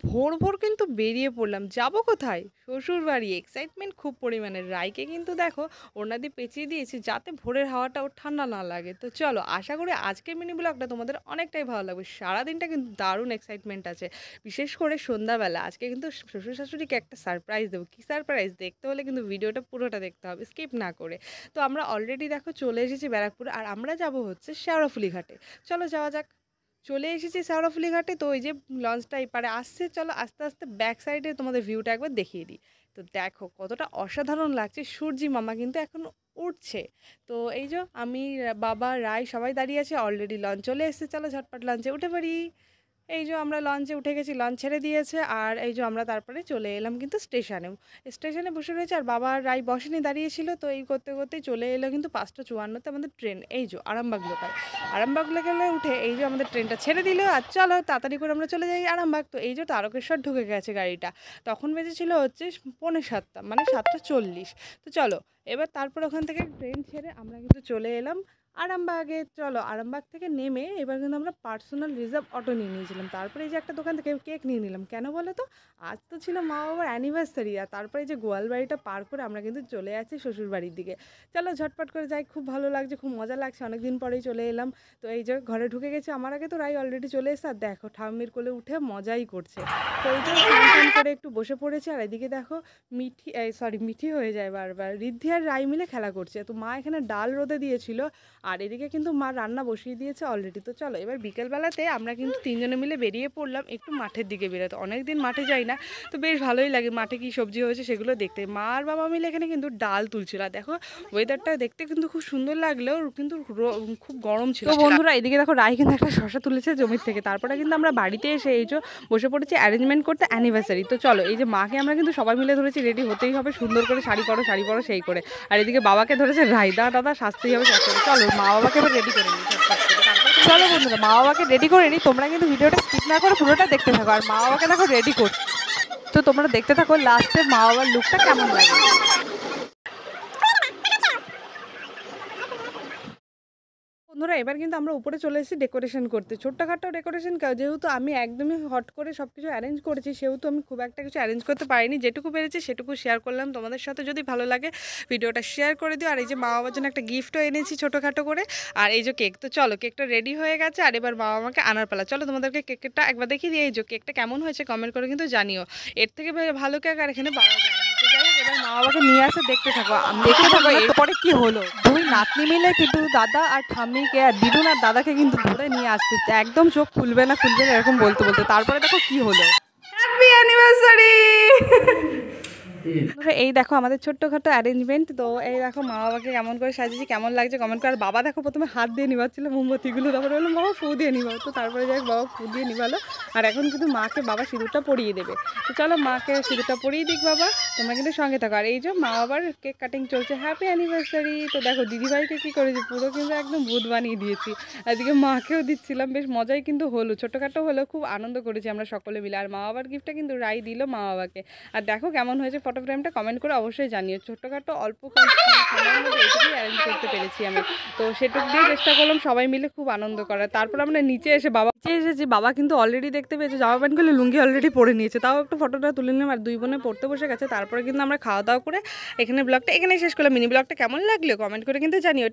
ভোর ভোর কিন্তু বেরিয়ে পড়লাম। যাবো কোথায়? শ্বশুরবাড়ি। এক্সাইটমেন্ট খুব পরিমাণে। রাইকে কিন্তু দেখো ওড়না দিয়ে পেঁচিয়ে দিয়েছি যাতে ভোরের হাওয়াটা ওর ঠান্ডা না লাগে। তো চলো আশা করি আজকের মিনি ব্লগটা তোমাদের অনেকটাই ভালো লাগবে। সারাদিনটা কিন্তু দারুণ এক্সাইটমেন্ট আছে। বিশেষ করে সন্ধ্যাবেলা আজকে কিন্তু শ্বশুর শাশুড়িকে একটা সারপ্রাইজ দেবো। কী সারপ্রাইজ? দেখতে হলে কিন্তু ভিডিওটা পুরোটা দেখতে হবে স্কিপ না করে। তো আমরা অলরেডি দেখো চলে এসেছি ব্যারাকপুরে আর আমরা যাবো হচ্ছে শেওড়াফুলি ঘাটে। চলো যাওয়া যাক। চলে এসেছি শেওড়াফুলি ঘাটে। তো ওই যে লঞ্চটা এপারে আসছে, চলো আস্তে আস্তে ব্যাক সাইডে তোমাদের ভিউটা একবার দেখিয়ে দিই। তো দেখো কতটা অসাধারণ লাগছে। সূর্যি মামা কিন্তু এখন উঠছে। তো এই যে আমি, বাবা, রাই সবাই দাঁড়িয়ে আছে। অলরেডি লঞ্চ চলে এসেছে, চলো ঝটপট লঞ্চে উঠে পড়ি। এই যে আমরা লঞ্চে উঠে গেছি, লঞ্চ ছেড়ে দিয়েছে। আর এই যে আমরা তারপরে চলে এলাম কিন্তু স্টেশনেও। স্টেশনে বসে রয়েছে আর বাবা আর রাই বসেনি, দাঁড়িয়েছিল। তো এই করতে করতেই চলে এলো কিন্তু ৫টা ৫৪-তে আমাদের ট্রেন। এই যে আরামবাগ লোকাল। আরামবাগ লোকালে উঠে এই যে আমাদের ট্রেনটা ছেড়ে দিল আর চলো তাড়াতাড়ি করে আমরা চলে যাই আরামবাগ। তো এই যে তারকেশ্বর ঢুকে গেছে গাড়িটা। তখন বেজেছিল হচ্ছে পৌনে ৭টা, মানে ৭টা ৪০। তো চলো এবার তারপর ওখান থেকে ট্রেন ছেড়ে আমরা কিন্তু চলে এলাম আরামবাগে। চলো আরামবাগ থেকে নেমে এবার কিন্তু আমরা পার্সোনাল রিজার্ভ অটো নিয়ে নিয়েছিলাম। তারপরে এই যে একটা দোকান থেকে কেক নিয়ে নিলাম। কেন বলো তো? আজ তো ছিল মা বাবার অ্যানিভার্সারি। আর তারপরে এই যে গোয়ালবাড়িটা পার করে আমরা কিন্তু চলে যাচ্ছি শ্বশুরবাড়ির দিকে। চলো ঝটপট করে যাই, খুব ভালো লাগছে, খুব মজা লাগছে, অনেকদিন পরেই চলে এলাম। তো এই যে ঘরে ঢুকে গেছে। আমার আগে তো রাই অলরেডি চলে এসেছে আর দেখো ঠাম্মির কোলে উঠে মজাই করছে। তো এই যে স্নান করে একটু বসে পড়েছে। আর এদিকে দেখো মিঠি, মিঠি হয়ে যায় বারবার, ঋদ্ধি আর রাই মিলে খেলা করছে। তো মা এখানে ডাল রোদে দিয়েছিল আর এদিকে কিন্তু মা রান্না বসিয়ে দিয়েছে অলরেডি। তো চলো এবার বিকেলবেলাতে আমরা কিন্তু তিনজনে মিলে বেরিয়ে পড়লাম একটু মাঠের দিকে বেরোতে। অনেকদিন মাঠে যাই না, তো বেশ ভালোই লাগে মাঠে কী সবজি হয়েছে সেগুলো দেখতে। মা আর বাবা মিলে এখানে কিন্তু ডাল তুলছিল। আর দেখো ওয়েদারটা দেখতে কিন্তু খুব সুন্দর লাগলেও কিন্তু খুব গরম ছিল। তো বন্ধুরা এদিকে দেখো রাই কিন্তু একটা শশা তুলেছে জমির থেকে। তারপরে কিন্তু আমরা বাড়িতে এসে এই যে বসে পড়েছি অ্যারেঞ্জমেন্ট করতে অ্যানিভার্সারি। তো চলো এই যে মাকে আমরা কিন্তু সবাই মিলে ধরেছি রেডি হতেই হবে, সুন্দর করে শাড়ি পরো শাড়ি পরো সেই করে। আর এদিকে বাবাকে ধরেছে রায়দা দাদা সাজতেই হবে সাজতে হবে। চলো মা বাবাকে এবার রেডি করে নিই ঝটপট করে। চলো বন্ধুরা মা বাবাকে রেডি করে নিই। তোমরা কিন্তু ভিডিওটা স্কিপ না করে পুরোটা দেখতে থাকো। আর মা বাবাকে দেখো রেডি করছি। তো তোমরা দেখতে থাকো লাস্টে মা বাবার লুকটা কেমন লাগে। বন্ধুরা এবার কিন্তু আমরা উপরে চলে এসেছি ডেকোরেশন করতে। ছোট্টখাটো ডেকোরেশন, যেহেতু আমি একদমই হট করে সব কিছু অ্যারেঞ্জ করেছি সেহেতু আমি খুব একটা কিছু অ্যারেঞ্জ করতে পারিনি। যেটুকু পেরেছি সেটুকু শেয়ার করলাম তোমাদের সাথে। যদি ভালো লাগে ভিডিওটা শেয়ার করে দিও। আর এই যে মা বাবার জন্য একটা গিফটও এনেছি ছোটোখাটো করে। আর এই যে কেক, তো চলো কেকটা রেডি হয়ে গেছে আর এবার বাবা আমাকে আনার পালা। চলো তোমাদেরকে কেকটা একবার দেখিয়ে দিই। এই যে কেকটা কেমন হয়েছে কমেন্ট করে কিন্তু জানিও। এর থেকে ভালো কেক আর এখানে পাওয়া যায় না। তো যাই হোক এবার মা বাবাকে নিয়ে আসে, দেখতে থাকো দেখতে থাকো এরপরে কি হলো। দুই নাতনি মিলে কিন্তু দাদা আর ঠাম্মিকে আর দিদুন আর দাদাকে কিন্তু ধরে নিয়ে আসছে। একদম চোখ খুলবে না খুলবে না এরকম বলতে বলতে। তারপরে দেখো কি হলো। Happy anniversary. এই দেখো আমাদের ছোট্টখাটো অ্যারেঞ্জমেন্ট। তো এই দেখো মা বাবাকে কেমন করে সাজিয়েছি, কেমন লাগছে কমেন্ট করে। আর বাবা দেখো প্রথমে হাত দিয়ে নিবাচ্ছিল মোমবাতিগুলো, তারপরে বললাম বাবা ফু দিয়ে নিবাও। তো তারপরে যাই বাবা ফু দিয়ে নিবালো। আর এখন কিন্তু মাকে বাবা সিঁদুরটা পরিয়ে দেবে। তো চলো মাকে সিঁদুরটা পরিয়ে দিক বাবা, তোমরা কিন্তু সঙ্গে থাকো। আর এই যে মা বাবার কেক কাটিং চলছে, হ্যাপি অ্যানিভার্সারি। তো দেখো দিদিভাইকে কী করেছি, পুরো কিন্তু একদম ভূত বানিয়ে দিয়েছি। আর এদিকে মাকেও দিচ্ছিলাম, বেশ মজাই কিন্তু হলো, ছোটোখাটো হলেও খুব আনন্দ করেছি আমরা সকলে মিলে। আর মা বাবার গিফটটা কিন্তু রাই দিল মা বাবাকে। আর দেখো কেমন হয়েছে ফটো ফ্রেমটা কমেন্ট করে অবশ্যই জানিও। ছোট্টখাটো অল্প সময়ের মধ্যে এইটুকুই অ্যারেঞ্জ করতে পেরেছি আমি। তো সেটুকু দিয়ে চেষ্টা করলাম সবাই মিলে খুব আনন্দ করার। তারপর আমরা নিচে এসেছি, বাবা কিন্তু অলরেডি দেখতে পেয়েছে জামা প্যান্টগুলো লুঙ্গি অলরেডি পরে নিয়েছে। তাও একটু ফটোটা তুলে নিলাম। আর দুই বোনে পড়তে বসে গেছে। তারপরে কিন্তু আমরা খাওয়া দাওয়া করে এখানে ব্লগটা এখানেই শেষ করলাম। মিনি ব্লগটা কেমন লাগলো কমেন্ট করে কিন্তু জানিও।